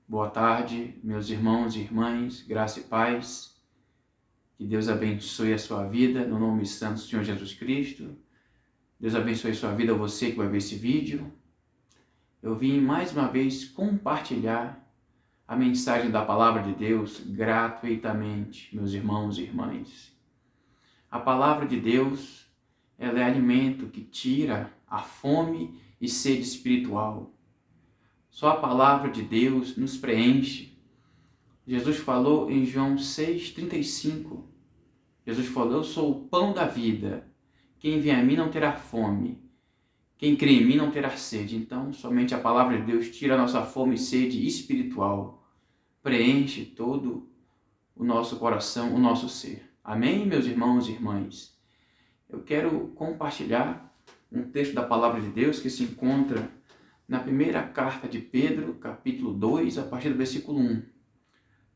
Boa tarde, meus irmãos e irmãs, graça e paz. Que Deus abençoe a sua vida, no nome santo do Senhor Jesus Cristo. Deus abençoe a sua vida, você que vai ver esse vídeo. Eu vim mais uma vez compartilhar a mensagem da Palavra de Deus gratuitamente, meus irmãos e irmãs. A Palavra de Deus, ela é alimento que tira a fome e sede espiritual. Só a Palavra de Deus nos preenche. Jesus falou em João 6,35. Jesus falou: eu sou o pão da vida. Quem vem a mim não terá fome. Quem crê em mim não terá sede. Então, somente a palavra de Deus tira a nossa fome e sede espiritual. Preenche todo o nosso coração, o nosso ser. Amém, meus irmãos e irmãs? Eu quero compartilhar um texto da palavra de Deus que se encontra na primeira carta de Pedro, capítulo 2, a partir do versículo 1.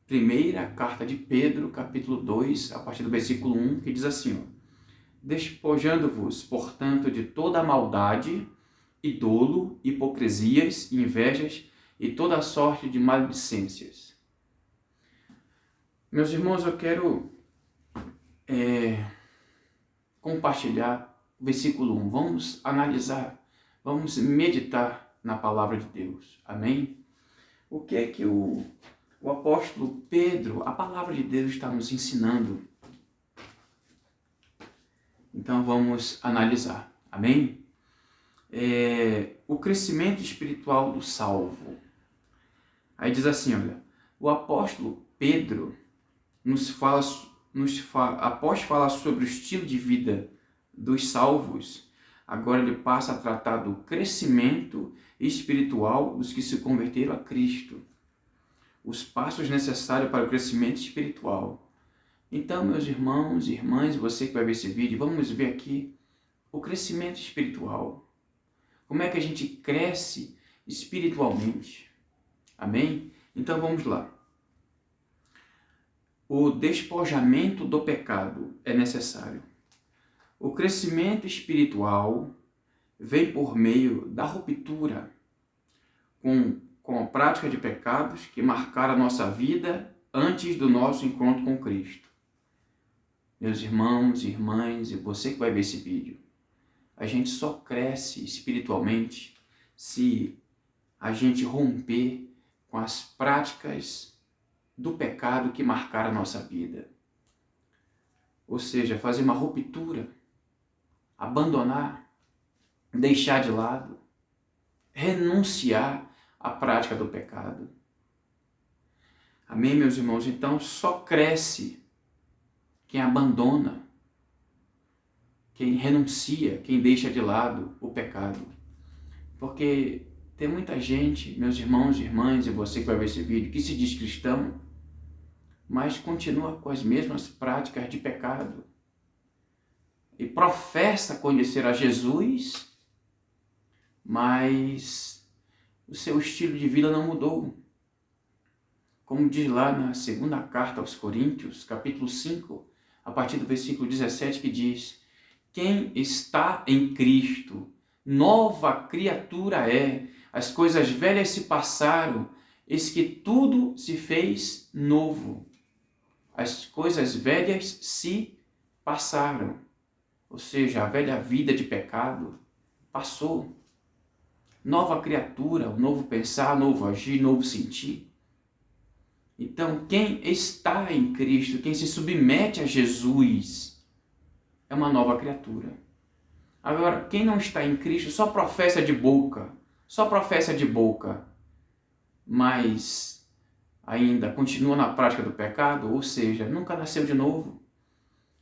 Primeira carta de Pedro, capítulo 2, a partir do versículo 1, que diz assim: despojando-vos, portanto, de toda a maldade, e dolo, hipocrisias, invejas e toda sorte de maledicências. Meus irmãos, eu quero compartilhar o versículo 1. Vamos analisar, vamos meditar na palavra de Deus. Amém? O que é que o apóstolo Pedro, a palavra de Deus, está nos ensinando? Então vamos analisar. Amém? O crescimento espiritual do salvo. Aí diz assim, olha, o apóstolo Pedro após falar sobre o estilo de vida dos salvos, agora ele passa a tratar do crescimento espiritual dos que se converteram a Cristo. Os passos necessários para o crescimento espiritual. Então, meus irmãos e irmãs, você que vai ver esse vídeo, vamos ver aqui o crescimento espiritual. Como é que a gente cresce espiritualmente? Amém? Então, vamos lá. O despojamento do pecado é necessário. O crescimento espiritual vem por meio da ruptura com a prática de pecados que marcaram a nossa vida antes do nosso encontro com Cristo. Meus irmãos e irmãs, e você que vai ver esse vídeo, a gente só cresce espiritualmente se a gente romper com as práticas do pecado que marcaram a nossa vida. Ou seja, fazer uma ruptura, abandonar, deixar de lado, renunciar à prática do pecado. Amém, meus irmãos? Então, só cresce quem abandona, quem renuncia, quem deixa de lado o pecado. Porque tem muita gente, meus irmãos e irmãs, e você que vai ver esse vídeo, que se diz cristão, mas continua com as mesmas práticas de pecado. E professa conhecer a Jesus, mas o seu estilo de vida não mudou. Como diz lá na segunda carta aos Coríntios, capítulo 5, a partir do versículo 17, que diz: quem está em Cristo, nova criatura é, as coisas velhas se passaram, eis que tudo se fez novo. As coisas velhas se passaram, ou seja, a velha vida de pecado passou. Nova criatura, um novo pensar, novo agir, novo sentir. Então, quem está em Cristo, quem se submete a Jesus, é uma nova criatura. Agora, quem não está em Cristo só professa de boca, mas ainda continua na prática do pecado, ou seja, nunca nasceu de novo.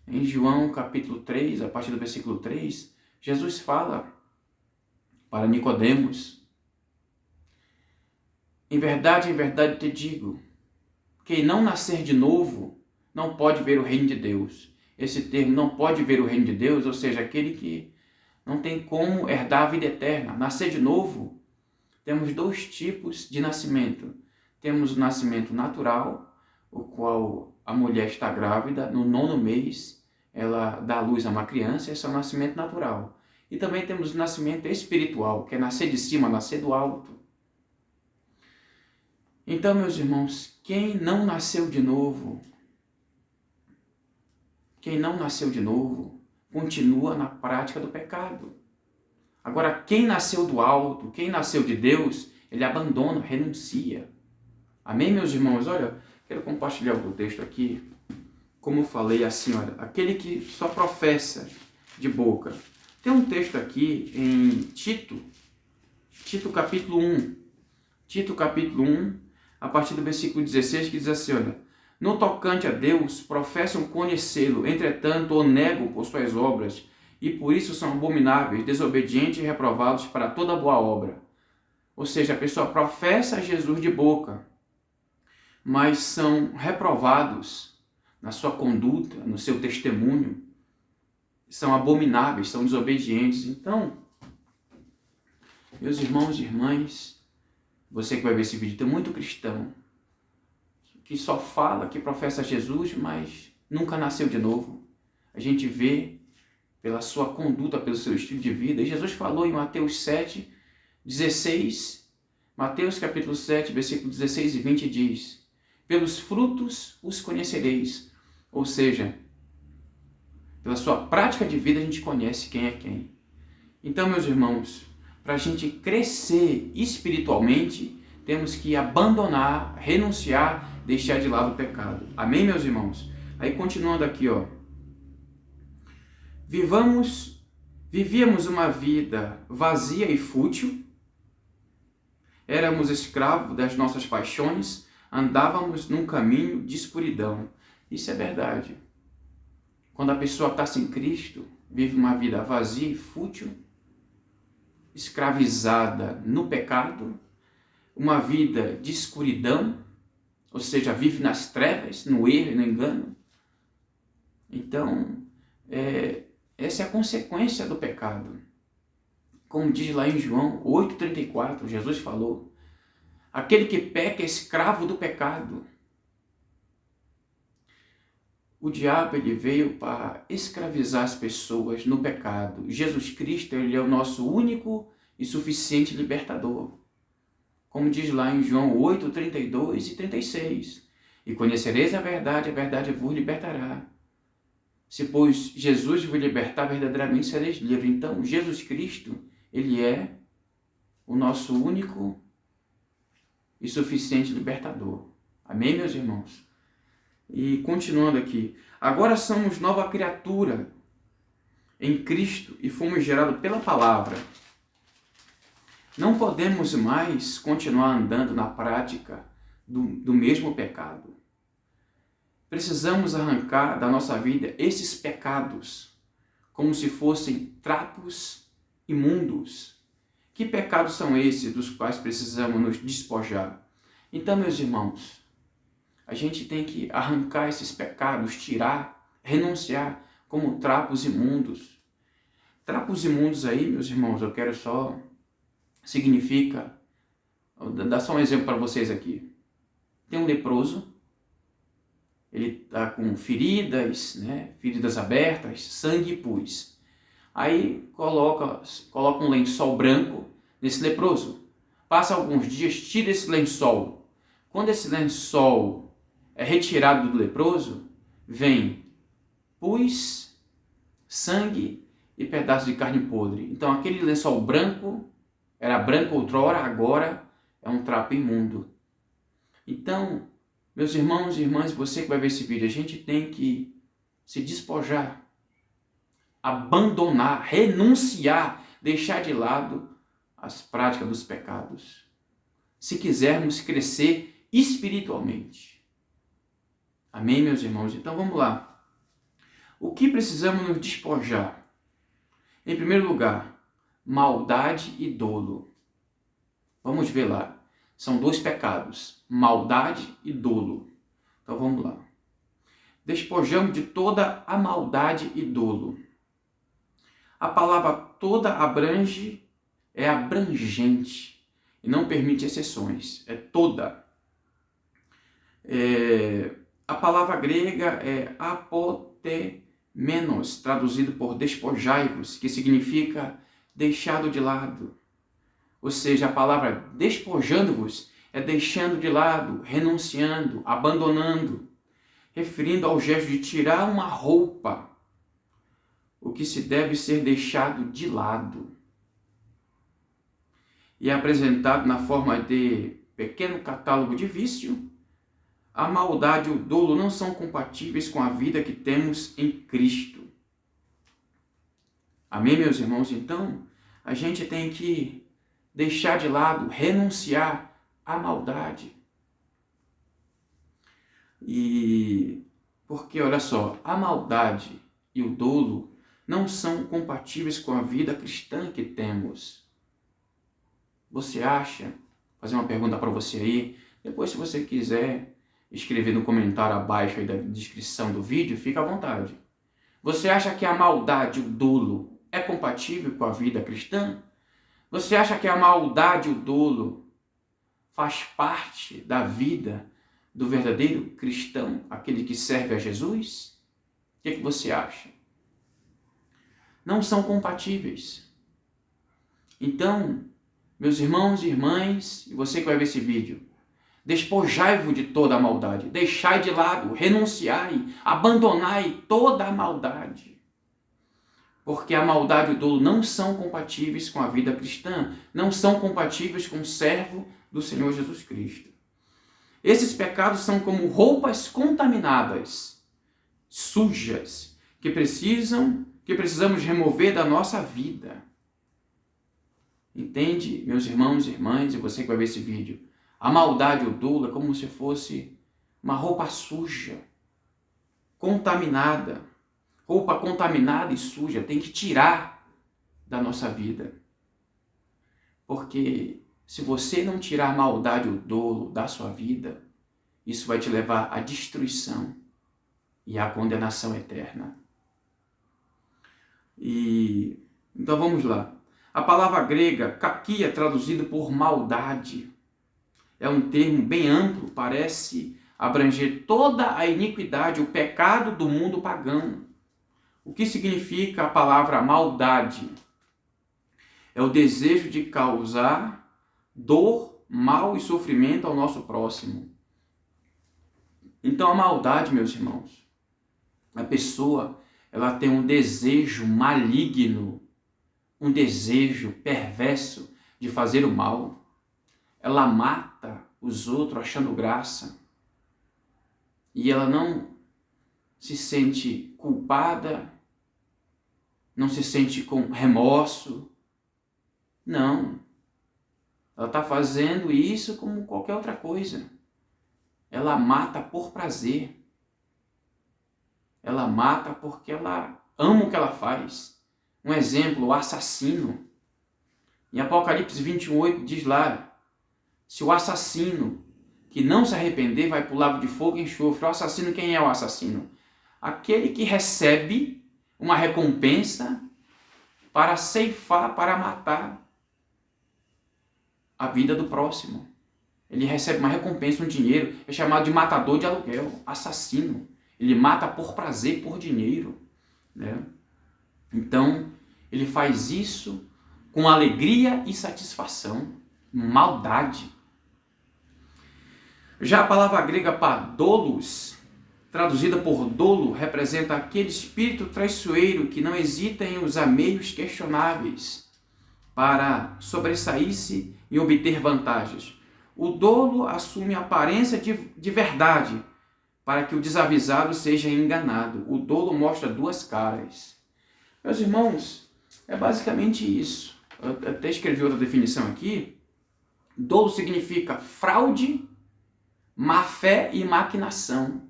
Em João capítulo 3, a partir do versículo 3, Jesus fala para Nicodemos: em verdade te digo, quem não nascer de novo não pode ver o reino de Deus. Esse termo, não pode ver o reino de Deus, ou seja, aquele que não tem como herdar a vida eterna. Nascer de novo, temos dois tipos de nascimento. Temos o nascimento natural, o qual a mulher está grávida, no 9º mês, ela dá à luz a uma criança, esse é o nascimento natural. E também temos o nascimento espiritual, que é nascer de cima, nascer do alto. Então, meus irmãos, quem não nasceu de novo, continua na prática do pecado. Agora, quem nasceu do alto, quem nasceu de Deus, ele abandona, renuncia. Amém, meus irmãos? Olha, quero compartilhar outro texto aqui. Como eu falei assim, olha, aquele que só professa de boca. Tem um texto aqui em Tito capítulo 1. Tito capítulo 1, a partir do versículo 16, que diz assim, olha, no tocante a Deus, professam conhecê-lo, entretanto o negam por suas obras, e por isso são abomináveis, desobedientes e reprovados para toda boa obra. Ou seja, a pessoa professa Jesus de boca, mas são reprovados na sua conduta, no seu testemunho, são abomináveis, são desobedientes. Então, meus irmãos e irmãs, você que vai ver esse vídeo, tem muito cristão que só fala, que professa Jesus, mas nunca nasceu de novo. A gente vê pela sua conduta, pelo seu estilo de vida. E Jesus falou em Mateus 7, 16, Mateus capítulo 7, versículo 16 e 20 diz, pelos frutos os conhecereis. Ou seja, pela sua prática de vida a gente conhece quem é quem. Então, meus irmãos, para a gente crescer espiritualmente, temos que abandonar, renunciar, deixar de lado o pecado. Amém, meus irmãos? Aí, continuando aqui, ó. Vivíamos uma vida vazia e fútil, éramos escravos das nossas paixões, andávamos num caminho de escuridão. Isso é verdade. Quando a pessoa está sem Cristo, vive uma vida vazia e fútil, escravizada no pecado, uma vida de escuridão, ou seja, vive nas trevas, no erro e no engano. Então, essa é a consequência do pecado. Como diz lá em João 8,34, Jesus falou, aquele que peca é escravo do pecado. O diabo ele veio para escravizar as pessoas no pecado. Jesus Cristo ele é o nosso único e suficiente libertador. Como diz lá em João 8, 32 e 36. E conhecereis a verdade vos libertará. Se, pois, Jesus vos libertar, verdadeiramente sereis livres. Então, Jesus Cristo, ele é o nosso único e suficiente libertador. Amém, meus irmãos? E continuando aqui. Agora somos nova criatura em Cristo e fomos gerados pela palavra. Não podemos mais continuar andando na prática do mesmo pecado. Precisamos arrancar da nossa vida esses pecados, como se fossem trapos imundos. Que pecados são esses dos quais precisamos nos despojar? Então, meus irmãos, a gente tem que arrancar esses pecados, tirar, renunciar como trapos imundos. Trapos imundos aí, meus irmãos, eu quero só... significa... Vou dar só um exemplo para vocês aqui. Tem um leproso, ele está com feridas, né? Feridas abertas, sangue e pus. Aí coloca um lençol branco nesse leproso. Passa alguns dias, tira esse lençol. Quando esse lençol é retirado do leproso, vem pus, sangue e pedaços de carne podre. Então aquele lençol branco, era branco outrora, agora é um trapo imundo. Então, meus irmãos e irmãs, você que vai ver esse vídeo, a gente tem que se despojar, abandonar, renunciar, deixar de lado as práticas dos pecados, se quisermos crescer espiritualmente. Amém, meus irmãos? Então vamos lá. O que precisamos nos despojar? Em primeiro lugar, maldade e dolo. Vamos ver lá. São dois pecados, maldade e dolo. Então vamos lá. Despojamos de toda a maldade e dolo. A palavra toda abrange, é abrangente e não permite exceções. É toda. A palavra grega é apotemenos, traduzido por despojai-vos, que significa deixado de lado. Ou seja, a palavra despojando-vos é deixando de lado, renunciando, abandonando, referindo ao gesto de tirar uma roupa, o que se deve ser deixado de lado. E é apresentado na forma de pequeno catálogo de vício. A maldade e o dolo não são compatíveis com a vida que temos em Cristo. Amém, meus irmãos? Então, a gente tem que deixar de lado, renunciar à maldade. E porque, olha só, a maldade e o dolo não são compatíveis com a vida cristã que temos. Você acha? Vou fazer uma pergunta para você aí. Depois, se você quiser escrever no comentário abaixo aí da descrição do vídeo, fica à vontade. Você acha que a maldade, o dolo, é compatível com a vida cristã? Você acha que a maldade, o dolo, faz parte da vida do verdadeiro cristão, aquele que serve a Jesus? O que você acha? Não são compatíveis. Então, meus irmãos e irmãs, e você que vai ver esse vídeo, despojai-vos de toda a maldade, deixai de lado, renunciai, abandonai toda a maldade. Porque a maldade e o dolo não são compatíveis com a vida cristã, não são compatíveis com o servo do Senhor Jesus Cristo. Esses pecados são como roupas contaminadas, sujas, que precisamos remover da nossa vida. Entende, meus irmãos e irmãs, e você que vai ver esse vídeo? A maldade, o dolo, é como se fosse uma roupa suja, contaminada. Roupa contaminada e suja tem que tirar da nossa vida. Porque se você não tirar a maldade ou o dolo da sua vida, isso vai te levar à destruição e à condenação eterna. Então vamos lá. A palavra grega kakia, traduzido por maldade, é um termo bem amplo, parece abranger toda a iniquidade, o pecado do mundo pagão. O que significa a palavra maldade? É o desejo de causar dor, mal e sofrimento ao nosso próximo. Então a maldade, meus irmãos, a pessoa, ela tem um desejo maligno, um desejo perverso de fazer o mal. Ela mata os outros achando graça. E ela não se sente culpada, não se sente com remorso. Não. Ela está fazendo isso como qualquer outra coisa. Ela mata por prazer. Ela mata porque ela ama o que ela faz. Um exemplo, o assassino. Em Apocalipse 21:8 diz lá, se o assassino que não se arrepender vai para o lago de fogo e enxofre. O assassino, quem é o assassino? Aquele que recebe uma recompensa para ceifar, para matar a vida do próximo. Ele recebe uma recompensa, um dinheiro, é chamado de matador de aluguel, assassino. Ele mata por prazer, por dinheiro, né? Então, ele faz isso com alegria e satisfação, maldade. Já a palavra grega padolos, traduzida por dolo, representa aquele espírito traiçoeiro que não hesita em usar meios questionáveis para sobressair-se e obter vantagens. O dolo assume a aparência de verdade para que o desavisado seja enganado. O dolo mostra duas caras. Meus irmãos, é basicamente isso. Eu até escrevi outra definição aqui. Dolo significa fraude, má fé e maquinação.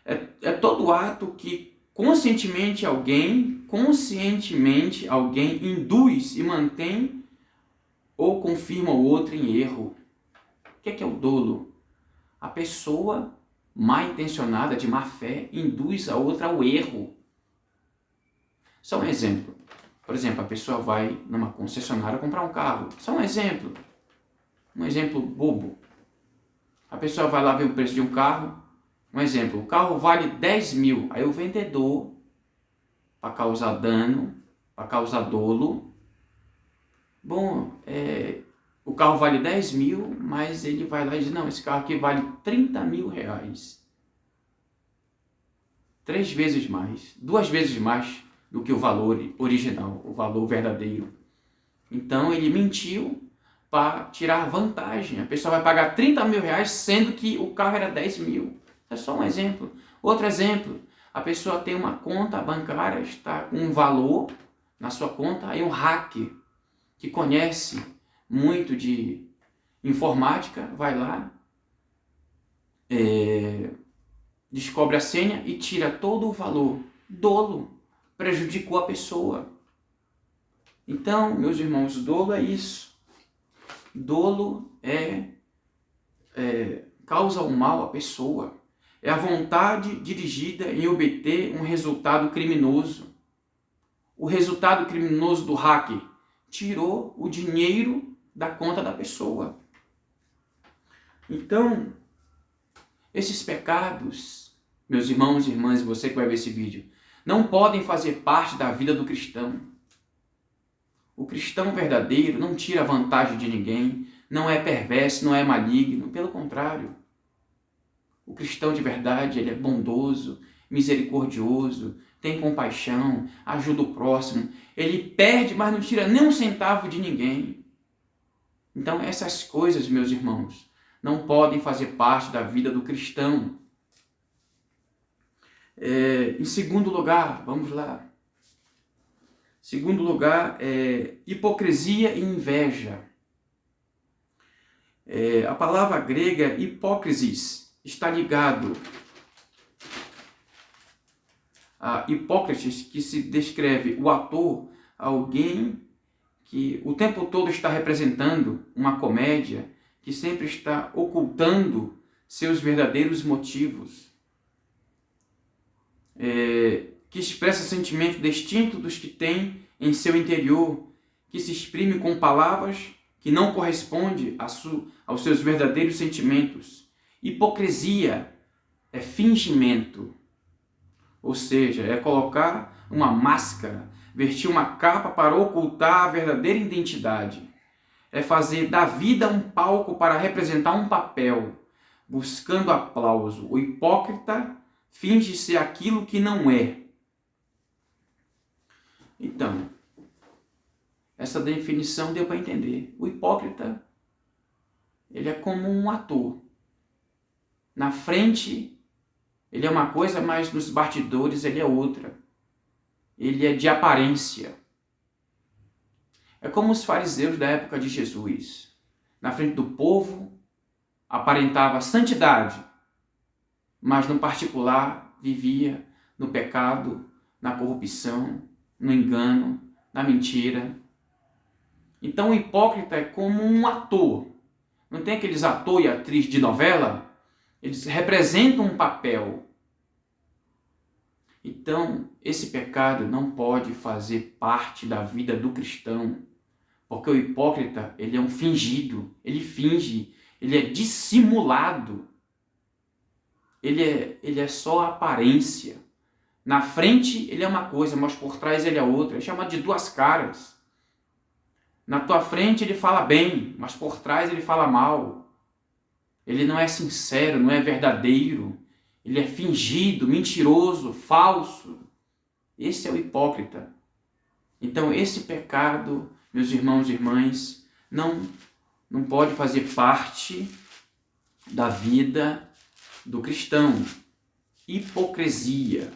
É todo ato que conscientemente alguém induz e mantém ou confirma o outro em erro. O que é o dolo? A pessoa mal intencionada, de má fé, induz a outra ao erro. Só um exemplo. Por exemplo, a pessoa vai numa concessionária comprar um carro. Só um exemplo. Um exemplo bobo. A pessoa vai lá ver o preço de um carro. Um exemplo, o carro vale 10 mil. Aí o vendedor, para causar dano, para causar dolo, O carro vale 10 mil, mas ele vai lá e diz, não, esse carro aqui vale 30 mil reais. 3 vezes mais, 2 vezes mais do que o valor original, o valor verdadeiro. Então ele mentiu para tirar vantagem. A pessoa vai pagar 30 mil reais, sendo que o carro era 10 mil. É só um exemplo. Outro exemplo, a pessoa tem uma conta bancária, está com um valor na sua conta, aí um hacker que conhece muito de informática vai lá, descobre a senha e tira todo o valor. Dolo, prejudicou a pessoa. Então, meus irmãos, dolo é isso. Dolo causa o mal à pessoa. É a vontade dirigida em obter um resultado criminoso. O resultado criminoso do hacker tirou o dinheiro da conta da pessoa. Então, esses pecados, meus irmãos e irmãs, você que vai ver esse vídeo, não podem fazer parte da vida do cristão. O cristão verdadeiro não tira vantagem de ninguém, não é perverso, não é maligno, pelo contrário. O cristão de verdade, ele é bondoso, misericordioso, tem compaixão, ajuda o próximo. Ele perde, mas não tira nem um centavo de ninguém. Então essas coisas, meus irmãos, não podem fazer parte da vida do cristão. Em segundo lugar, vamos lá. Segundo lugar, hipocrisia e inveja. A palavra grega hipócrisis está ligado a Hipócrates, que se descreve o ator, alguém que o tempo todo está representando uma comédia, que sempre está ocultando seus verdadeiros motivos, que expressa sentimento distinto dos que tem em seu interior, que se exprime com palavras que não correspondem aos seus verdadeiros sentimentos. Hipocrisia é fingimento, ou seja, é colocar uma máscara, vestir uma capa para ocultar a verdadeira identidade. É fazer da vida um palco para representar um papel, buscando aplauso. O hipócrita finge ser aquilo que não é. Então, essa definição deu para entender. O hipócrita, ele é como um ator. Na frente, ele é uma coisa, mas nos bastidores ele é outra. Ele é de aparência. É como os fariseus da época de Jesus. Na frente do povo, aparentava santidade, mas no particular vivia no pecado, na corrupção, no engano, na mentira. Então o hipócrita é como um ator. Não tem aqueles ator e atriz de novela? Eles representam um papel. Então, esse pecado não pode fazer parte da vida do cristão, porque o hipócrita, ele é um fingido, ele finge, ele é dissimulado, ele é só aparência. Na frente ele é uma coisa, mas por trás ele é outra, é chamado de duas caras. Na tua frente ele fala bem, mas por trás ele fala mal. Ele não é sincero, não é verdadeiro. Ele é fingido, mentiroso, falso. Esse é o hipócrita. Então esse pecado, meus irmãos e irmãs, não pode fazer parte da vida do cristão. Hipocrisia.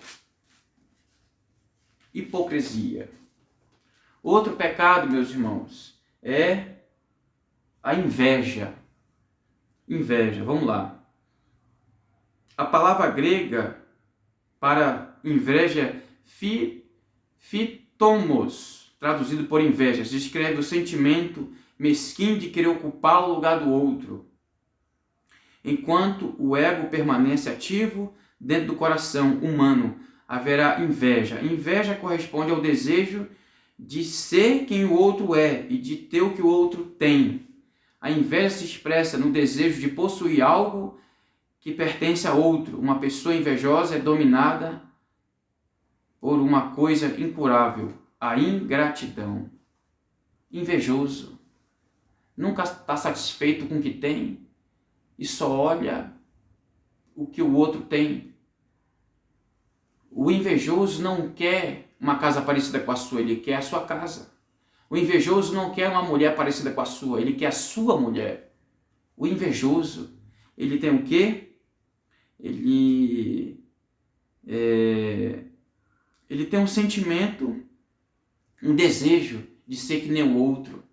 Hipocrisia. Outro pecado, meus irmãos, é a inveja. Inveja, vamos lá. A palavra grega para inveja é phitomos, traduzido por inveja, descreve o sentimento mesquinho de querer ocupar o lugar do outro. Enquanto o ego permanece ativo dentro do coração humano, haverá inveja. Inveja corresponde ao desejo de ser quem o outro é e de ter o que o outro tem. A inveja se expressa no desejo de possuir algo que pertence a outro. Uma pessoa invejosa é dominada por uma coisa incurável, a ingratidão. Invejoso nunca está satisfeito com o que tem e só olha o que o outro tem. O invejoso não quer uma casa parecida com a sua, ele quer a sua casa. O invejoso não quer uma mulher parecida com a sua, ele quer a sua mulher. O invejoso, ele tem o quê? Ele tem um sentimento, um desejo de ser que nem o outro.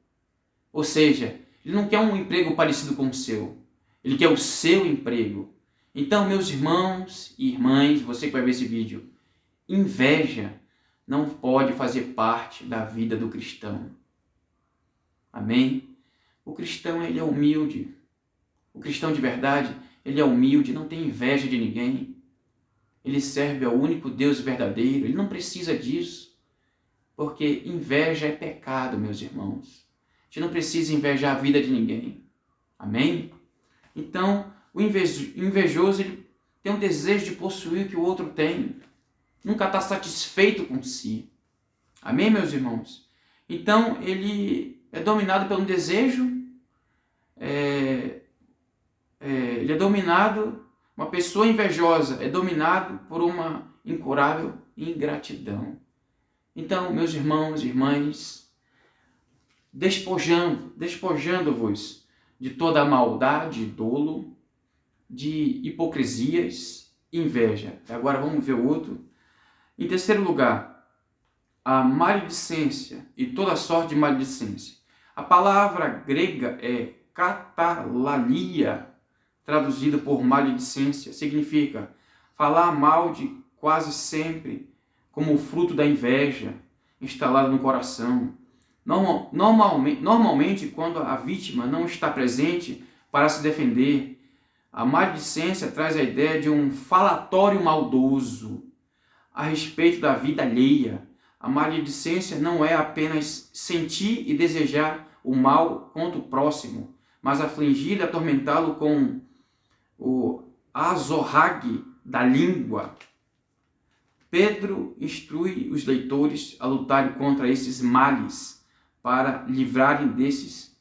Ou seja, ele não quer um emprego parecido com o seu, ele quer o seu emprego. Então, meus irmãos e irmãs, você que vai ver esse vídeo, inveja não pode fazer parte da vida do cristão. Amém? O cristão, ele é humilde. O cristão de verdade, ele é humilde, não tem inveja de ninguém. Ele serve ao único Deus verdadeiro, ele não precisa disso. Porque inveja é pecado, meus irmãos. A gente não precisa invejar a vida de ninguém. Amém? Então, o invejoso, ele tem um desejo de possuir o que o outro tem. Nunca está satisfeito com si. Amém, meus irmãos? Então, ele é dominado pelo desejo, ele é dominado, uma pessoa invejosa é dominado por uma incurável ingratidão. Então, meus irmãos e irmãs, despojando-vos de toda a maldade, dolo, de hipocrisias, inveja. Agora vamos ver o outro. Em terceiro lugar, a maledicência e toda sorte de maledicência. A palavra grega é katalalia, traduzido por maledicência, significa falar mal de quase sempre, como o fruto da inveja instalado no coração. Normalmente, quando a vítima não está presente para se defender, a maledicência traz a ideia de um falatório maldoso a respeito da vida alheia. A maledicência não é apenas sentir e desejar o mal contra o próximo, mas afligir e atormentá-lo com o azorrague da língua. Pedro instrui os leitores a lutarem contra esses males, para livrarem deles.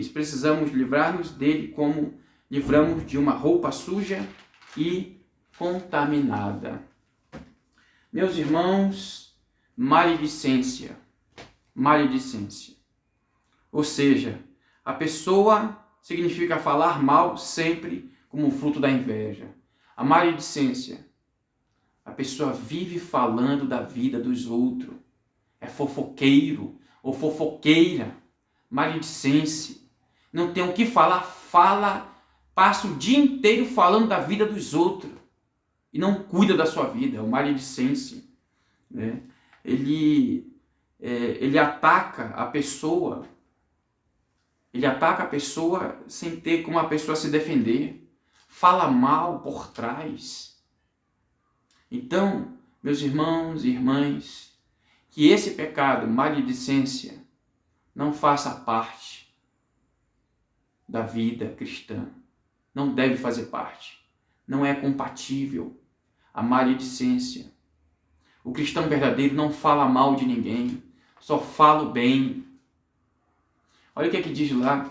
Precisamos livrar-nos dele como livramos de uma roupa suja e contaminada. Meus irmãos, maledicência. Ou seja, a pessoa significa falar mal sempre como fruto da inveja. A maledicência, a pessoa vive falando da vida dos outros. É fofoqueiro ou fofoqueira. Maledicência. Não tem o que falar, passa o dia inteiro falando da vida dos outros. E não cuida da sua vida. É o maledicência. Né? Ele ataca a pessoa. Ele ataca a pessoa sem ter como a pessoa se defender. Fala mal por trás. Então, meus irmãos e irmãs, que esse pecado, maledicência, não faça parte da vida cristã. Não deve fazer parte. Não é compatível. A maledicência. O cristão verdadeiro não fala mal de ninguém, só fala o bem. Olha o que é que diz lá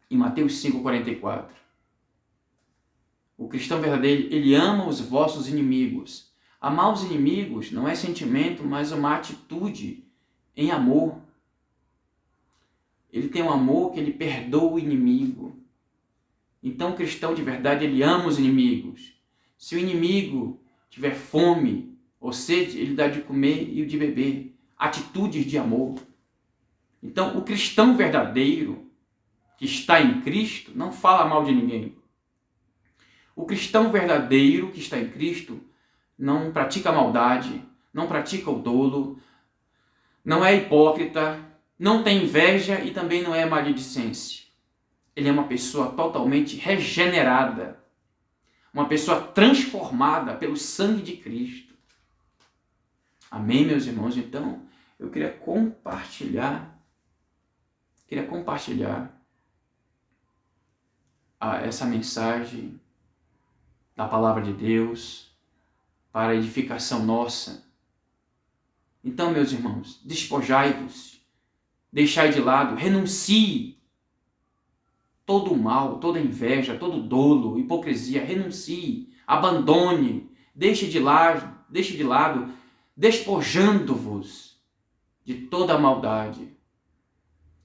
em Mateus 5,44. O cristão verdadeiro, ele ama os vossos inimigos. Amar os inimigos não é sentimento, mas uma atitude em amor. Ele tem um amor que ele perdoa o inimigo. Então o cristão de verdade, ele ama os inimigos. Se o inimigo tiver fome ou sede, ele dá de comer e de beber. Atitudes de amor. Então o cristão verdadeiro, que está em Cristo, não fala mal de ninguém. O cristão verdadeiro que está em Cristo não pratica maldade, não pratica o dolo, não é hipócrita, não tem inveja e também não é maledicência. Ele é uma pessoa totalmente regenerada, uma pessoa transformada pelo sangue de Cristo. Amém, meus irmãos? Então, eu queria compartilhar essa mensagem da palavra de Deus para a edificação nossa. Então, meus irmãos, despojai-vos deixai de lado, renuncie todo o mal, toda inveja, todo dolo, hipocrisia, renuncie, abandone, deixe de lado, despojando-vos de toda a maldade.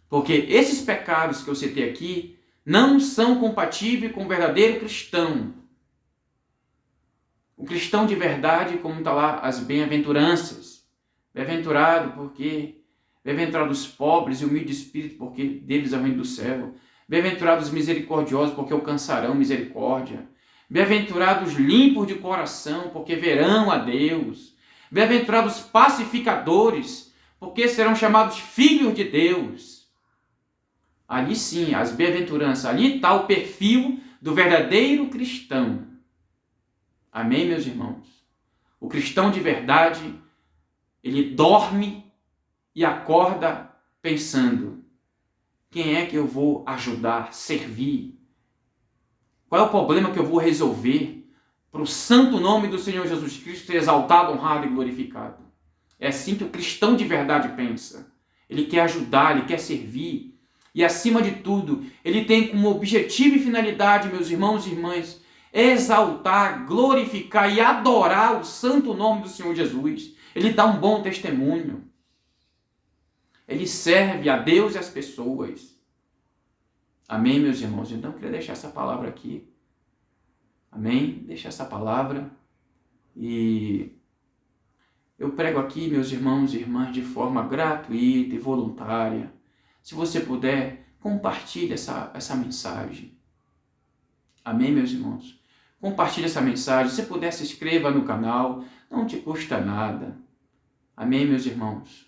Porque esses pecados que eu citei aqui não são compatíveis com o verdadeiro cristão. O cristão de verdade, como está lá as bem-aventuranças. Bem-aventurado porque bem-aventurados os pobres e humildes de espírito, porque deles é o reino do céu. Bem-aventurados os misericordiosos, porque alcançarão misericórdia. Bem-aventurados limpos de coração, porque verão a Deus. Bem-aventurados pacificadores, porque serão chamados filhos de Deus. Ali sim, as bem-aventuranças, ali está o perfil do verdadeiro cristão. Amém, meus irmãos? O cristão de verdade, ele dorme e acorda pensando: quem é que eu vou ajudar, servir? Qual é o problema que eu vou resolver para o santo nome do Senhor Jesus Cristo ser exaltado, honrado e glorificado? É assim que o cristão de verdade pensa. Ele quer ajudar, ele quer servir. E acima de tudo, ele tem como objetivo e finalidade, meus irmãos e irmãs, exaltar, glorificar e adorar o santo nome do Senhor Jesus. Ele dá um bom testemunho. Ele serve a Deus e as pessoas. Amém, meus irmãos? Então, eu queria deixar essa palavra aqui. Amém? Deixar essa palavra. E eu prego aqui, meus irmãos e irmãs, de forma gratuita e voluntária. Se você puder, compartilhe essa mensagem. Amém, meus irmãos? Compartilhe essa mensagem. Se puder, se inscreva no canal. Não te custa nada. Amém, meus irmãos?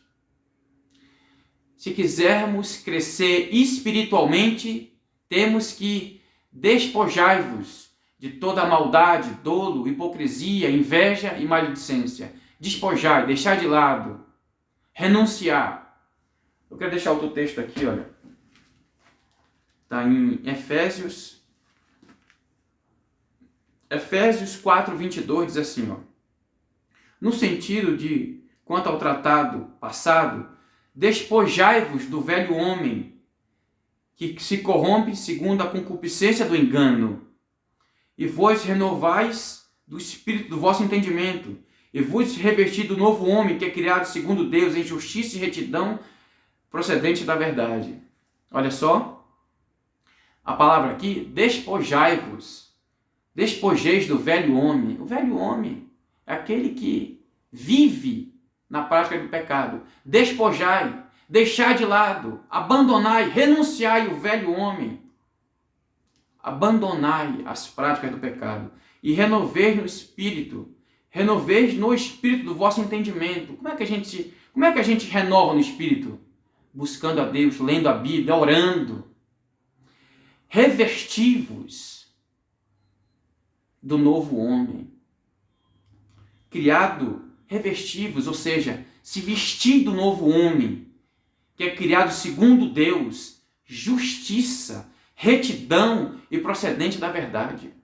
Se quisermos crescer espiritualmente, temos que despojar-vos de toda maldade, dolo, hipocrisia, inveja e maledicência. Despojar, deixar de lado, renunciar. Eu quero deixar outro texto aqui, olha. Está em Efésios 4:22, diz assim, ó. No sentido de, quanto ao tratado passado, despojai-vos do velho homem, que se corrompe segundo a concupiscência do engano, e vos renovais do espírito do vosso entendimento, e vos revestir do novo homem, que é criado segundo Deus, em justiça e retidão, procedente da verdade. Olha só, a palavra aqui, despojai-vos. Despojeis do velho homem. O velho homem é aquele que vive na prática do pecado. Despojai, deixai de lado, abandonai, renunciai o velho homem. Abandonai as práticas do pecado e renoveis no espírito do vosso entendimento. Como é que a gente renova no espírito? Buscando a Deus, lendo a Bíblia, orando. Revesti-vos do novo homem. Revesti-vos, ou seja, se vestir do novo homem, que é criado segundo Deus, justiça, retidão e procedente da verdade.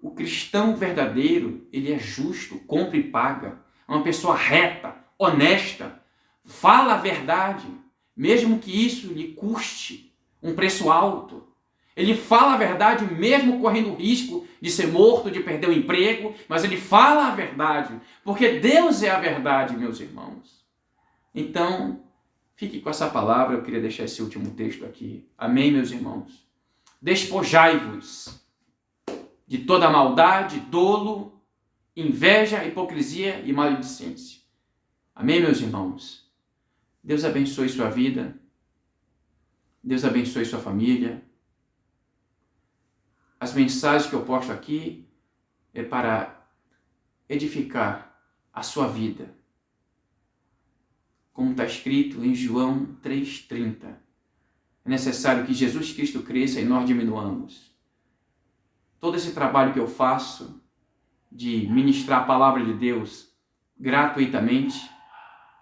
O cristão verdadeiro, ele é justo, compra e paga. É uma pessoa reta, honesta, fala a verdade, mesmo que isso lhe custe um preço alto. Ele fala a verdade mesmo correndo o risco de ser morto, de perder o emprego, mas ele fala a verdade, porque Deus é a verdade, meus irmãos. Então, fique com essa palavra, eu queria deixar esse último texto aqui. Amém, meus irmãos? Despojai-vos de toda maldade, dolo, inveja, hipocrisia e maledicência. Amém, meus irmãos? Deus abençoe sua vida. Deus abençoe sua família. As mensagens que eu posto aqui é para edificar a sua vida. Como está escrito em João 3,30. É necessário que Jesus Cristo cresça e nós diminuamos. Todo esse trabalho que eu faço de ministrar a palavra de Deus gratuitamente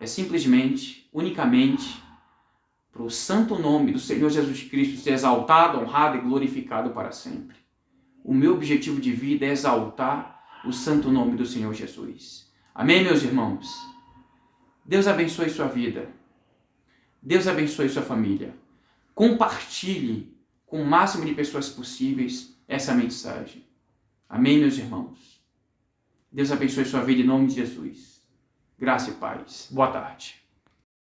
é simplesmente, unicamente, para o santo nome do Senhor Jesus Cristo ser exaltado, honrado e glorificado para sempre. O meu objetivo de vida é exaltar o santo nome do Senhor Jesus. Amém, meus irmãos? Deus abençoe sua vida. Deus abençoe sua família. Compartilhe com o máximo de pessoas possíveis essa mensagem. Amém, meus irmãos? Deus abençoe sua vida em nome de Jesus. Graça e paz. Boa tarde.